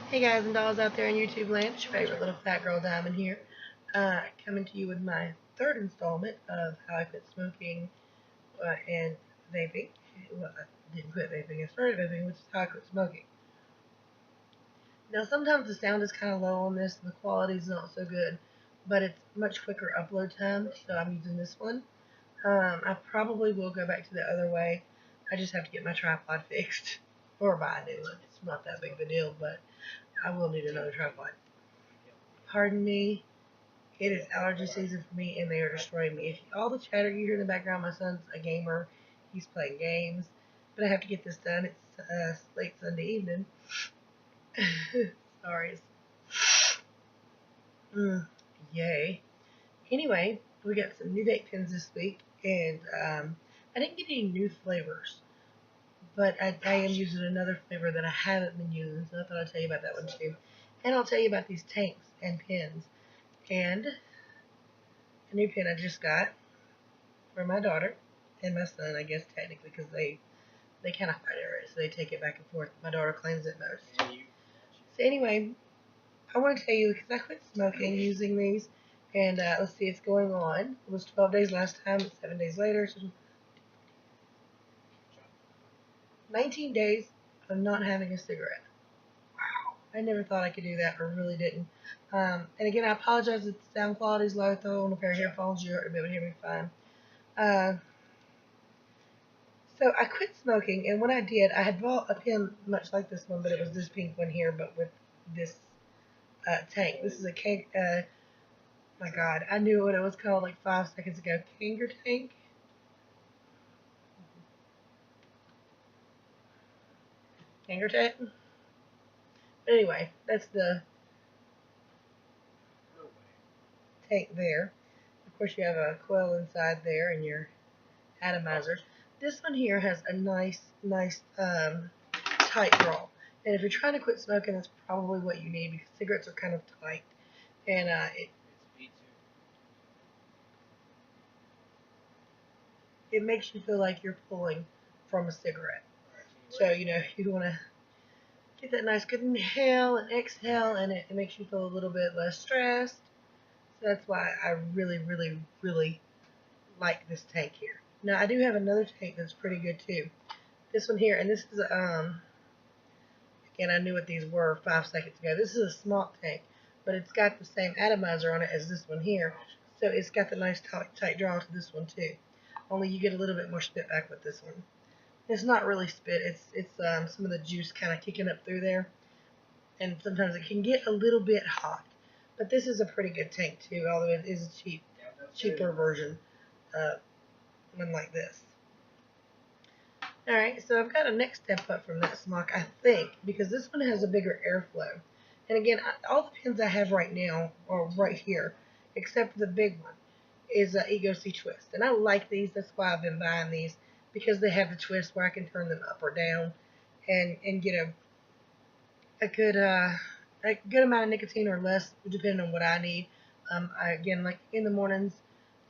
Hey guys and dolls out there in YouTube land, it's your favorite little fat girl Diamond here, coming to you with my third installment of how I quit smoking and vaping. Well, I didn't quit vaping, I started vaping, which is how I quit smoking. Now sometimes the sound is kind of low on this and the quality is not so good, but it's much quicker upload time, so I'm using this one. I probably will go back to the other way. I just have to get my tripod fixed or buy a new one. It's not that big of a deal, but I will need another tripod. Pardon me, it is allergy season for me, and they are destroying me. If all the chatter you hear in the background, my son's a gamer. He's playing games, but I have to get this done. It's late Sunday evening. Sorry. Yay. Anyway, we got some new vape pens this week, and I didn't get any new flavors, but I am using another flavor that I haven't been using, so I thought I'd tell you about that one too. And I'll tell you about these tanks and pens. And a new pen I just got for my daughter and my son, I guess technically, because they kind of fight over it, so they take it back and forth. My daughter claims it most. So anyway, I want to tell you because I quit smoking using these, and let's see, it's going on. It was 12 days last time. It's 7 days later. So 19 days of not having a cigarette. Wow, I never thought I could do that, or really didn't. And again, I apologize if the sound quality is low. Throw on a pair of earphones, you'll be able to hear me fine. So I quit smoking, and when I did, I had bought a pen much like this one, but it was this pink one here, but with this tank. This is a cake. My God, I knew what it was called like 5 seconds ago. Kanger tank. Kanger tank. But anyway, that's the tank there. Of course, you have a coil inside there, and your atomizer. This one here has a nice tight draw. And if you're trying to quit smoking, that's probably what you need because cigarettes are kind of tight. And it makes you feel like you're pulling from a cigarette. So, you want to get that nice good inhale and exhale, and it makes you feel a little bit less stressed. So that's why I really, really, really like this tank here. Now, I do have another tank that's pretty good too. This one here, and this is again, I knew what these were 5 seconds ago. This is a Smok tank, but it's got the same atomizer on it as this one here. So it's got the nice tight draw to this one too. Only you get a little bit more spit back with this one. It's not really spit. It's some of the juice kind of kicking up through there. And sometimes it can get a little bit hot. But this is a pretty good tank too, although it is a cheaper version. One like this. Alright, so I've got a next step up from that Smok, I think, because this one has a bigger airflow. And again, all the pens I have right now are right here, except the big one is Ego C Twist. And I like these, that's why I've been buying these, because they have the twist where I can turn them up or down and get a good amount of nicotine or less, depending on what I need. Again, like in the mornings,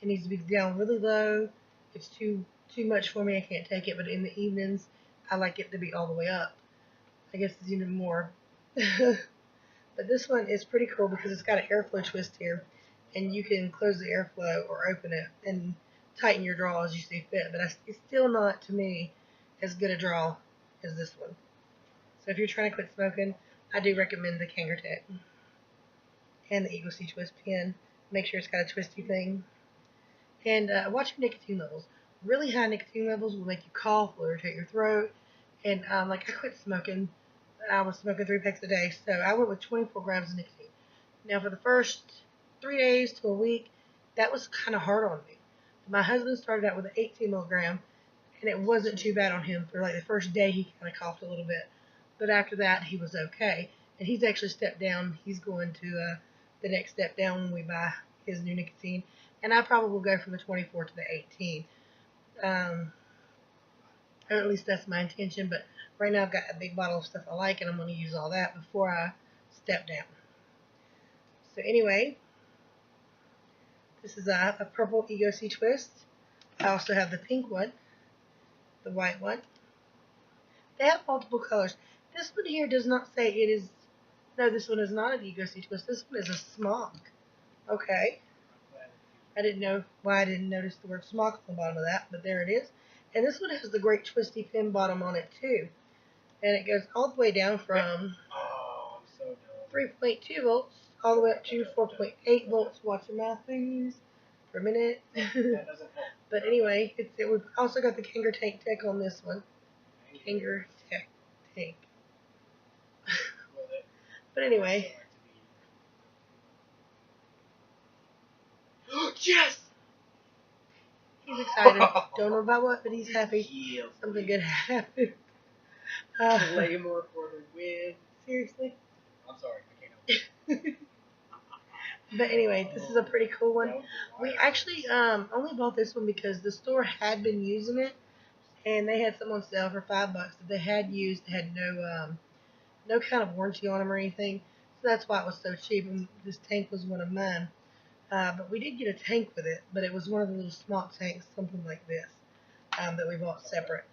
it needs to be down really low. It's too much for me. I can't take it. But in the evenings, I like it to be all the way up. I guess it's even more. But this one is pretty cool because it's got an airflow twist here, and you can close the airflow or open it and tighten your draw as you see fit. But it's still not, to me, as good a draw as this one. So if you're trying to quit smoking, I do recommend the Kanger Tech and the Ego C Twist pen. Make sure it's got a twisty thing. And watch your nicotine levels. Really high nicotine levels will make you cough, will irritate your throat. And like I quit smoking, I was smoking 3 packs a day, so I went with 24 grams of nicotine. Now for the first 3 days to a week, that was kind of hard on me. My husband started out with an 18 milligram, and it wasn't too bad on him. For like the first day, he kind of coughed a little bit. But after that, he was okay. And he's actually stepped down. He's going to the next step down when we buy his new nicotine. And I probably will go from the 24 to the 18. Or at least that's my intention. But right now I've got a big bottle of stuff I like, and I'm going to use all that before I step down. So anyway, this is a purple Ego C Twist. I also have the pink one, the white one. They have multiple colors. This one here does not say it is No, this one is not an Ego C Twist. This one is a Smok. Okay. I didn't know why I didn't notice the word Smok on the bottom of that, but there it is. And this one has the great twisty pin bottom on it too. And it goes all the way down from 3.2 volts all the way up to 4.8 volts. Watch your mouth, please, for a minute. But anyway, we've also got the Kanger Tank Tech on this one. Kanger Tank. But anyway. Yes! He's excited. Don't know about what, but he's happy. Something good happened. Claymore for the win. Seriously? I'm sorry, I can't help it. But anyway, this is a pretty cool one. We actually only bought this one because the store had been using it, and they had some on sale for $5 that they had used. They had no kind of warranty on them or anything, so that's why it was so cheap. And this tank was one of mine. But we did get a tank with it, but it was one of the little Smok tanks, something like this, that we bought separate.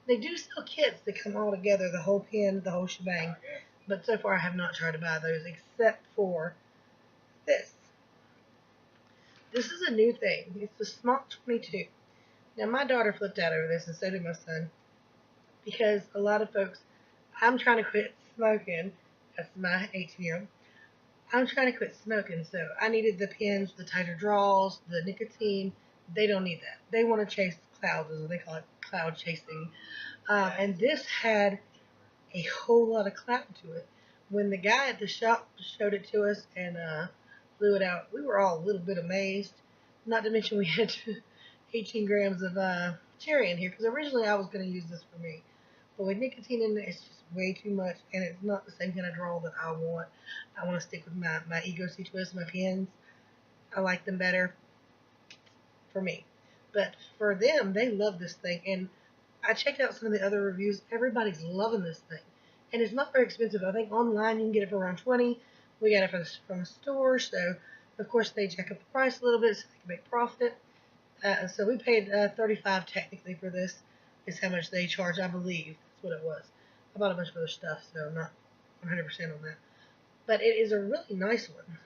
They do sell kits that come all together, the whole pin, the whole shebang. But so far I have not tried to buy those except for this. This is a new thing. It's the Smok 22. Now my daughter flipped out over this and so did my son. Because a lot of folks, I'm trying to quit smoking. That's my 18-year-old. I'm trying to quit smoking, so I needed the pins, the tighter draws, the nicotine. They don't need that. They want to chase clouds, as they call it, cloud chasing. And this had a whole lot of cloud to it. When the guy at the shop showed it to us and blew it out, we were all a little bit amazed. Not to mention we had 18 grams of cherry in here, because originally I was going to use this for me. But with nicotine in it, it's just way too much, and it's not the same kind of draw that I want. I want to stick with my Ego C Twist, my pins. I like them better for me. But for them, they love this thing. And I checked out some of the other reviews. Everybody's loving this thing. And it's not very expensive. I think online you can get it for around $20. We got it from the store, so of course they jack up the price a little bit so they can make profit. So we paid $35 technically for this, is how much they charge, I believe. That's what it was. I bought a bunch of other stuff, so I'm not 100% on that. But it is a really nice one.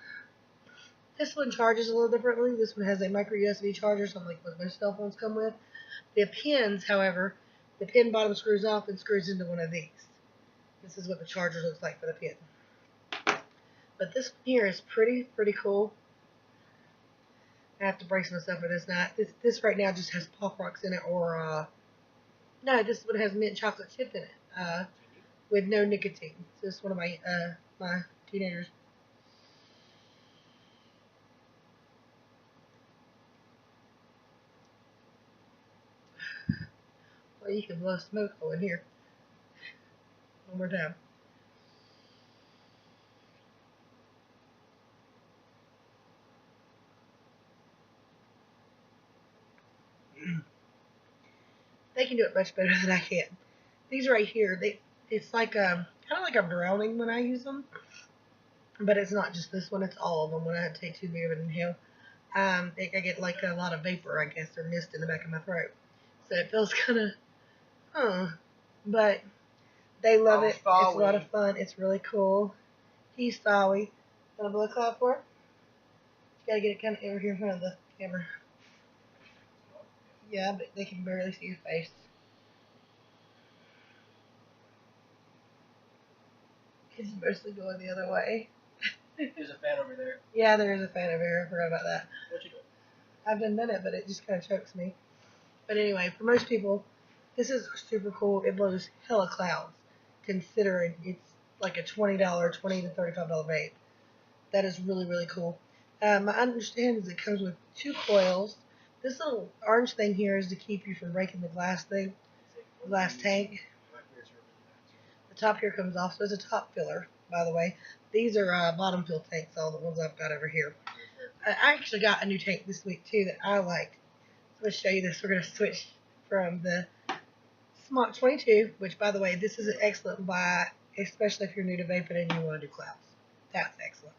This one charges a little differently. This one has a micro USB charger, something like what most cell phones come with. The pins, however, the pin bottom screws off and screws into one of these. This is what the charger looks like for the pin. But this one here is pretty cool. I have to brace myself for this now. This right now just has Pop Rocks in it, or no, this one has mint chocolate chip in it, with no nicotine. So this is one of my my teenagers. Well, you can blow smoke hole in here. One more time. They can do it much better than I can. These right here, it's like kind of like I'm drowning when I use them, but it's not just this one; it's all of them. When I take too big of an inhale, I get like a lot of vapor, I guess, or mist in the back of my throat. So it feels kind of, but they love it. It's a lot of fun. It's really cool. He's sorry. Gonna blow a cloud for it? You gotta get it kind of over here in front of the camera. Yeah, but they can barely see your face. It's mostly going the other way. There's a fan over there. Yeah, there is a fan over here. I forgot about that. What you doing? I've done it, but it just kind of chokes me. But anyway, for most people, this is super cool. It blows hella clouds, considering it's like a $20 to $35 vape. That is really cool. My understanding is it comes with 2 coils. This little orange thing here is to keep you from breaking the glass tank. The top here comes off, so it's a top filler, by the way. These are bottom fill tanks, all the ones I've got over here. I actually got a new tank this week, too, that I liked. So let's show you this. We're going to switch from the Smok 22, which, by the way, this is an excellent buy, especially if you're new to vaping and you want to do clouds. That's excellent.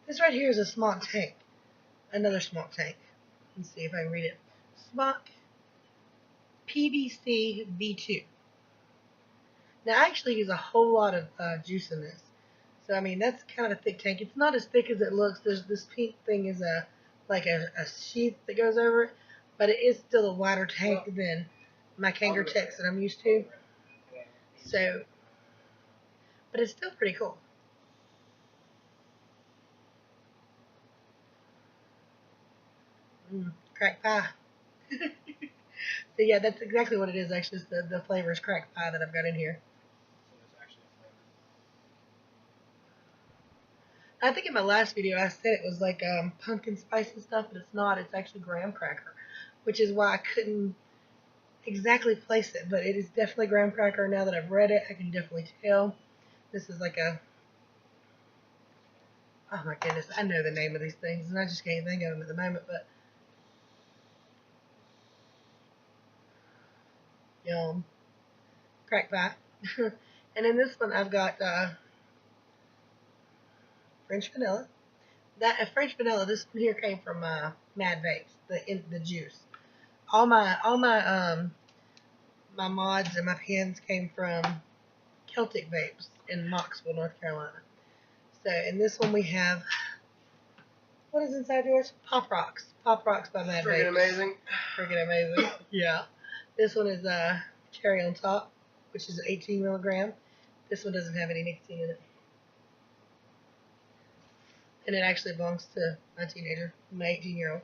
This right here is a Smok tank. Another Smok tank. Let's see if I can read it. Smok PVC V2. Now I actually use a whole lot of juice in this. So I mean that's kind of a thick tank. It's not as thick as it looks. There's this pink thing is a like a sheath that goes over it, but it is still a wider tank than my Kangaroo Tex that I'm used to. So, but it's still pretty cool. Crack pie. So yeah, that's exactly what it is. Actually, it's the flavor is crack pie that I've got in here. I think in my last video I said it was like pumpkin spice and stuff, but it's not. It's actually graham cracker, which is why I couldn't exactly place it. But it is definitely graham cracker. Now that I've read it, I can definitely tell. This is like a, oh my goodness, I know the name of these things, and I just can't think of them at the moment. But yum, crack pie. And in this one I've got French vanilla. That French vanilla. This one here came from Mad Vapes, the juice. All my my mods and my pens came from Celtic Vapes in Moxville, North Carolina. So in this one we have, what is inside yours? Pop Rocks. Pop Rocks by Mad Vapes. Freaking amazing. Freaking amazing. Yeah. This one is cherry on top, which is 18 milligram. This one doesn't have any nicotine in it. And it actually belongs to my teenager, my 18-year-old.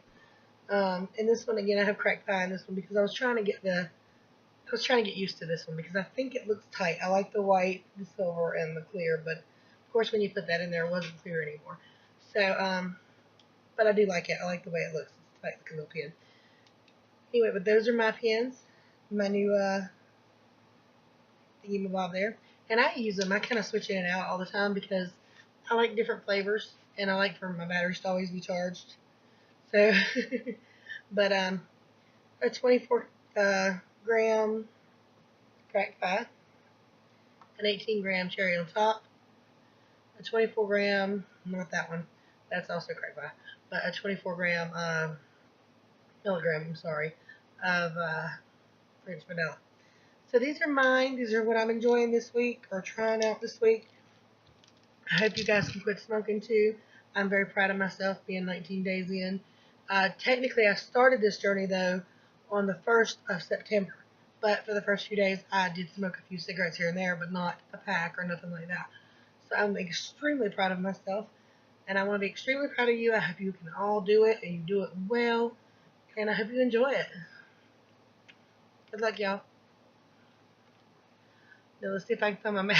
And this one again, I have cracked pie in this one because I was trying to get used to this one because I think it looks tight. I like the white, the silver, and the clear, but of course when you put that in there, it wasn't clear anymore. So, but I do like it. I like the way it looks. It's tight like a little pen. Anyway, but those are my pens, my new thingamabob there, and I use them. I kind of switch in and out all the time because I like different flavors, and I like for my batteries to always be charged. So, but a 24 gram crack pie, an 18 gram cherry on top, a 24 gram, not that one, that's also crack pie, but a 24 gram milligram, I'm sorry, of French vanilla. So these are mine. These are what I'm enjoying this week or trying out this week. I hope you guys can quit smoking too. I'm very proud of myself being 19 days in. Technically, I started this journey though on the 1st of September. But for the first few days, I did smoke a few cigarettes here and there, but not a pack or nothing like that. So I'm extremely proud of myself. And I want to be extremely proud of you. I hope you can all do it and you do it well. And I hope you enjoy it. Good luck, y'all. Now let's see if I can find my mouse.